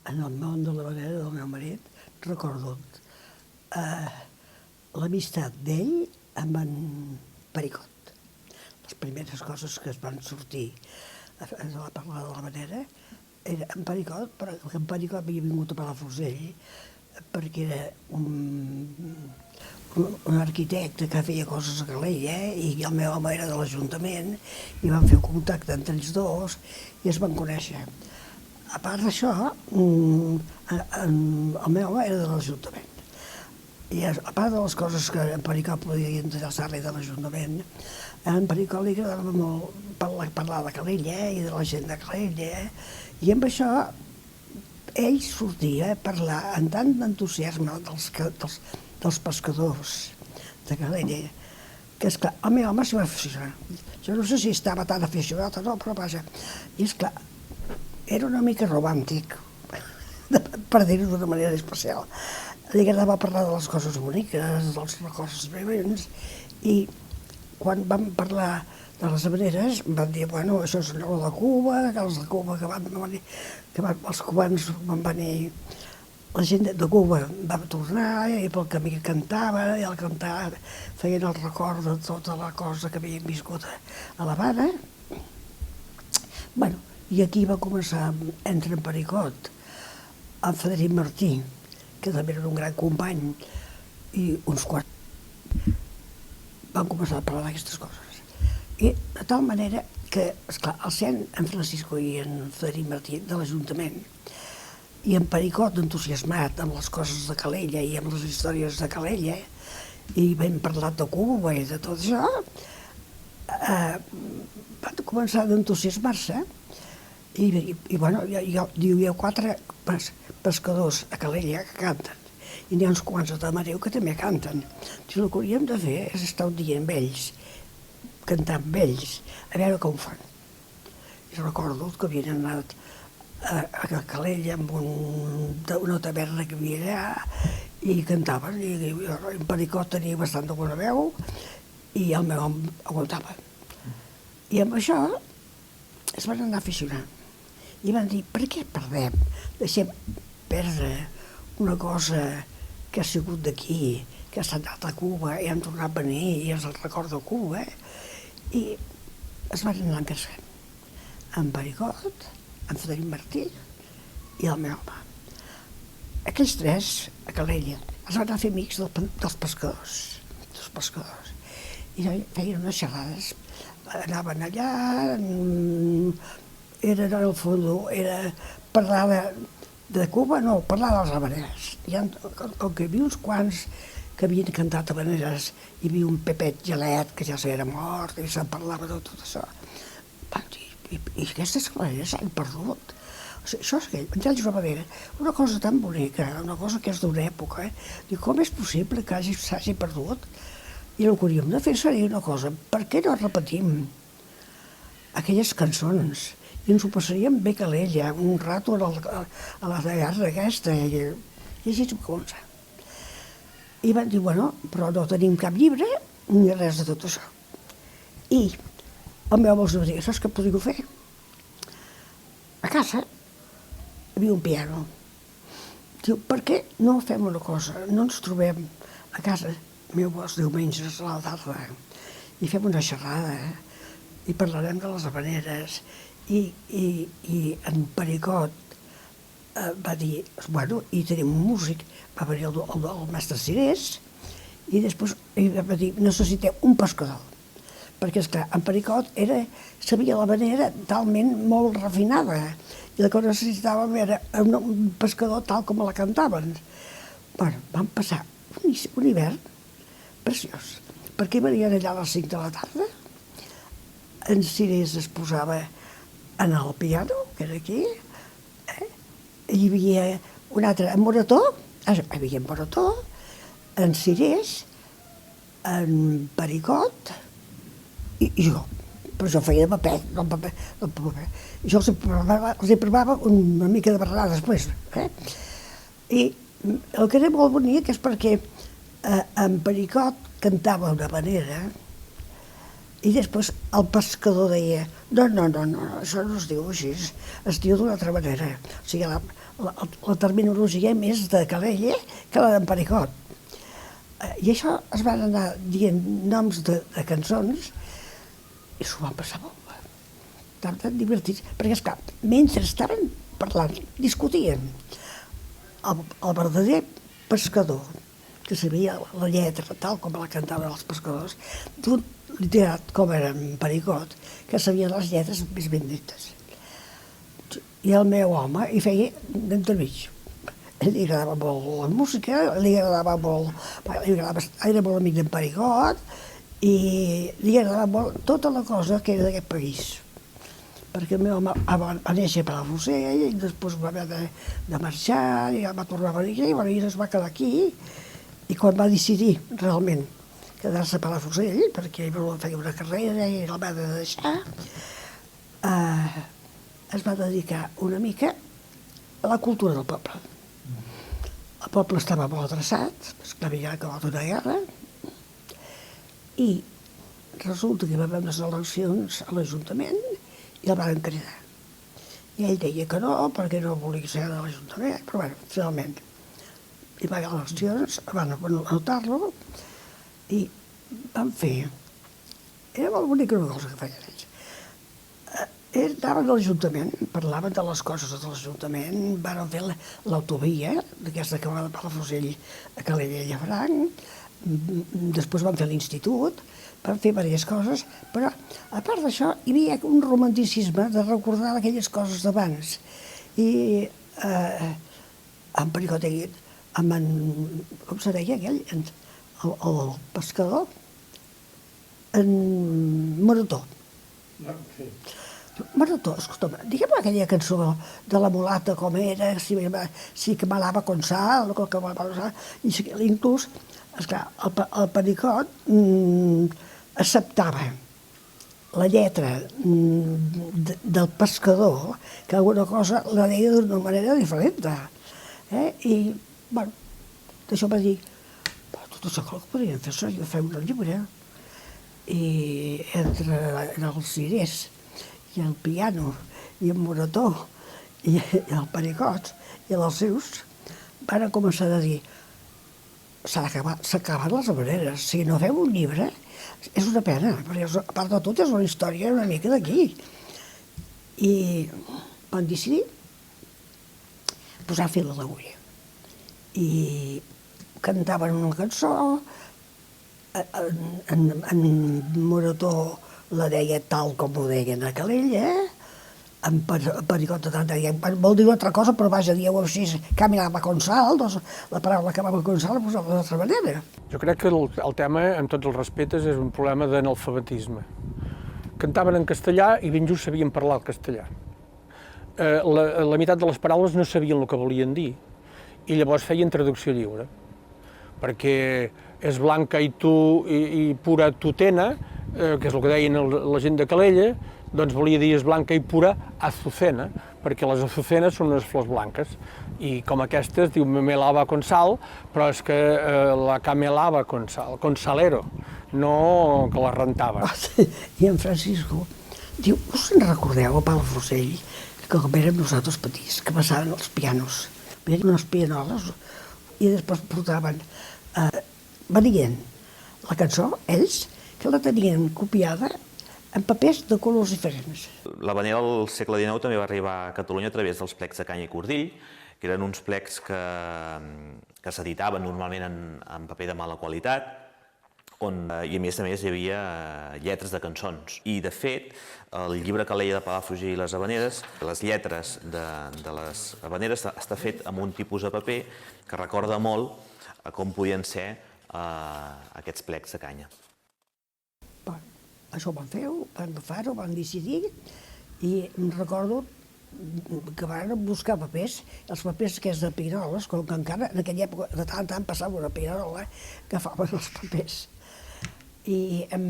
en el món de la manera del meu marit, recordo l'amistat d'ell amb en Pericot. Les primeres coses que es van sortir a parlar de la manera era en Pericot, però en Pericot havia vingut a Palafrugell perquè era un arquitecte que feia coses a Calella i el meu home era de l'Ajuntament i van fer un contacte entre ells dos i es van conèixer. A part d'això, el meu home era de l'Ajuntament. I a part de les coses que en Pericot podia interessar-li de l'Ajuntament, a en Pericot li agradava molt parlar de Calella i de la gent de Calella, i amb això ell sortia a parlar amb tant d'entusiasme dels pescadors de Calella, que esclar, el meu home s'hi va aficionar. Jo no sé si estava tan aficionat o no, però vaja, i esclar, era una mica romàntic, per dir-ho d'una manera especial. Li agradava parlar de les coses boniques, dels records vivents, i quan vam parlar de les havaneres van dir, bueno, això és allò de Cuba, que els de Cuba que van venir, els cubans van venir, la gent de Cuba va tornar i pel camí cantava, i al cantar feien el record de tota la cosa que havien viscut a l'Havana. Bueno, i aquí va començar, entre en Pericot, en Frederic Martí, que també era un gran company, i uns quants van començar a parlar d'aquestes coses. I de tal manera que, esclar, el sent en Francisco i en Frederic Martí de l'Ajuntament, i en Pericot entusiasmat amb les coses de Calella i amb les històries de Calella, i ben parlat de Cuba i de tot això, van començar a entusiasmar-se. I bueno, hi ha 4 pescadors a Calella que canten, i n'hi ha uns quants a Tamariu que també canten. Si el que hauríem de fer és estar un dia amb ells, cantar amb ells, a veure com ho fan. I recordo que havien anat a Calella amb una taverna que hi havia allà i cantaven, i en Pericot tenia bastant de bona veu i el meu home aguantava. I amb això es van anar aficionant i van dir, per què perdem? Deixem perdre una cosa que ha sigut d'aquí, que s'ha anat a Cuba i han tornat a venir i és el record de Cuba, i es van anar encasant. En Pericot, en Frederic Martí i el meu home. Aquells 3, a Calella, es van anar a fer amics dels pescadors. I feien unes xerrades, anaven allà, era en el fons, era parlar de Cuba, no, parlar de les havaneres. Com que hi havia uns quants que havien cantat havaneres, hi havia un Pepet Gelet, que ja s'era mort, i se'n parlava de tot això. Van dir, i aquestes havaneres s'han perdut. O sigui, això és aquell, en Gells Havanera, una cosa tan bonica, una cosa que és d'una època, Diu, com és possible que s'hagi perdut? I el que hauríem de fer seria una cosa, per què no repetim aquelles cançons? I ens ho passaríem bé Calella, un rato a la guerra aquesta, i així ho començar. I van dir, bueno, però no tenim cap llibre ni res de tot això. I el meu home va dir, saps què podríeu fer? A casa hi havia un piano. Diu, per què no fem una cosa? No ens trobem a casa meu els diumenges a la tarda i fem una xerrada i parlarem de les havaneres. I en Pericot va dir, bueno, i tenim un músic, va venir el mestre Cirés, i després va dir, necessitem un pescador. Perquè, esclar, en Pericot sabia l'havanera talment molt refinada, i el que necessitàvem era un pescador tal com la cantaven. Bueno, vam passar un hivern preciós, perquè venien allà a les 5 de la tarda, en Cirés es posava en el piano, que era aquí, hi havia un altre, en Morató, hi havia en Morató, en Cirés, en Pericot i jo. Però jo feia de paper, jo els hi provava una mica de barrerar després. I el que era molt bonic és perquè en Pericot cantava una manera I després el pescador deia, no, això no es diu així, es diu d'una altra manera. O sigui, la terminologia més de Calella que la d'en Pericot. I això es van anar dient noms de cançons i s'ho van passar molt bé. Tan divertits, perquè esclar, mentre estaven parlant, discutien, el verdader pescador, que sabia la lletra tal com la cantaven els pescadors, d'un literat com era en Pericot, que sabia les lletres més ben dites. I el meu home hi feia d'entremig. Li agradava molt la música, era molt amic d'en Pericot i li agradava molt tota la cosa que era d'aquest país. Perquè el meu home va néixer a Palafrugell i després va haver de marxar i va tornar a venir i es va quedar aquí. I quan va decidir realment quedar-se a Palafrugell, perquè ell feia una carrera i el va de deixar, es va dedicar una mica a la cultura del poble. El poble estava molt adreçat, perquè havia acabat una guerra, i resulta que va haver unes eleccions a l'Ajuntament i el van cridar. I ell deia que no, perquè no volia ser de l'Ajuntament, però bé, finalment hi va haver eleccions, van anotar-lo i van fer... Era molt bonica una cosa que feien ells. Anaven a l'Ajuntament, parlaven de les coses de l'Ajuntament, van fer l'autovia, d'aquesta que va de Palafrugell a Calella i Llafranc, després van fer l'institut, van fer diverses coses, però a part d'això hi havia un romanticisme de recordar aquelles coses d'abans. I en Pericot deia, com se deia aquell, el pescador, en Marató. Marató, escolta'm, digue'm aquella cançó de la mulata com era, si que malava con sal, i inclús, esclar, el Pericot acceptava la lletra del pescador, que alguna cosa la deia d'una manera diferent. I, bueno, d'això va dir, tot això que podríem fer, seria fer una llibre. I entre els cirers i el piano i el Morató i el Pericot i els seus van començar a dir s'acaben les havaneres, si no fem un llibre és una pena, perquè a part de tot és una història una mica d'aquí. I van decidir posar fil a l'agulla. I cantaven una cançó, en Morató la deia tal com ho deien a Calella, en Pericot de tant deia, vol dir una altra cosa, però vaja, dieu així, caminava con sal, doncs la paraula acabava con sal, la posava d'altra manera. Jo crec que el tema, amb tots els respectes, és un problema d'analfabetisme. Cantaven en castellà i ben just sabien parlar el castellà. La meitat de les paraules no sabien el que volien dir i llavors feien traducció lliure, perquè és blanca i pura tutena, que és el que deien la gent de Calella, doncs volia dir és blanca i pura azucena, perquè les azucenes són unes flors blanques, i com aquesta es diu melava con sal, però és que la camelava con sal, con salero, no que la rentava. I en Francisco diu, us en recordeu a Palafrugell, que com érem nosaltres petits, que passaven els pianos, venien unes pianoles i després portaven, venien la cançó, ells, que la tenien copiada en papers de colors diferents. L'havanera al segle XIX també va arribar a Catalunya a través dels plecs de canya i cordill, que eren uns plecs que s'editaven normalment en paper de mala qualitat, i a més hi havia lletres de cançons. I de fet, el llibre Calella de Palafrugell i les havaneres, les lletres de les havaneres està fet amb un tipus de paper que recorda molt a com podien ser aquests plecs de canya. Això ho van fer-ho, van decidir, i recordo que van buscar papers, els papers aquests de piroles, com que encara en aquella època de tant en tant passava una pirola, agafaven els papers. I en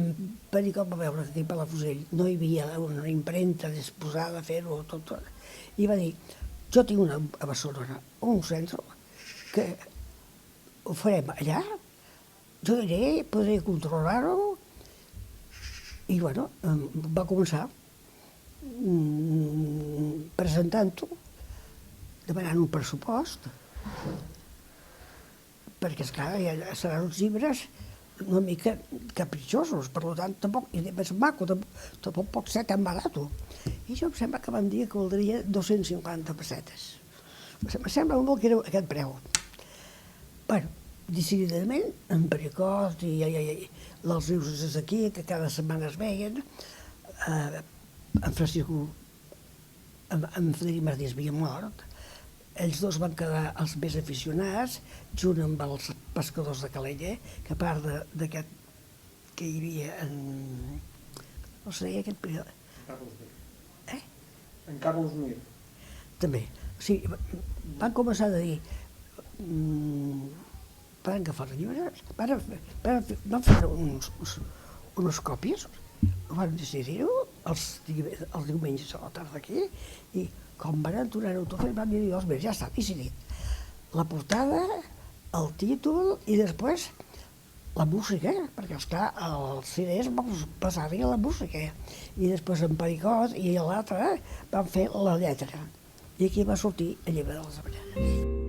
Pericot va veure que aquí a Palafrugell no hi havia una impremta disposada a fer-ho tot, i va dir, jo tinc a Barcelona un centre que ho farem allà, jo iré, podré controlar-ho, I, bueno, va començar presentant-ho, demanant un pressupost, perquè, esclar, seran uns llibres una mica capritxosos, per tant, tampoc, i més maco, tampoc pot ser tan barat. I jo em sembla que vam dir que valdria 250 pessetes. Em sembla molt que era aquest preu. Bueno, decididament, en Pericot i els rius és aquí, que cada setmana es veien, en Francisco, en Frederic Martí es havia mort, ells dos van quedar els més aficionats, junt amb els pescadors de Calella, que a part d'aquest que hi havia en... no sé, aquest període... Carlos Mir. En Carlos Mir. També. O sigui, van començar a dir... van agafar els llibres, van fer unes còpies, van decidir-ho els diumenges a la tarda aquí, i com van donar-ho tot, van dir, ja està decidit. La portada, el títol i després la música, perquè, esclar, els CDs van passar-hi la música. I després en Pericot i l'altre van fer la lletra. I aquí va sortir el llibre de les avellanes.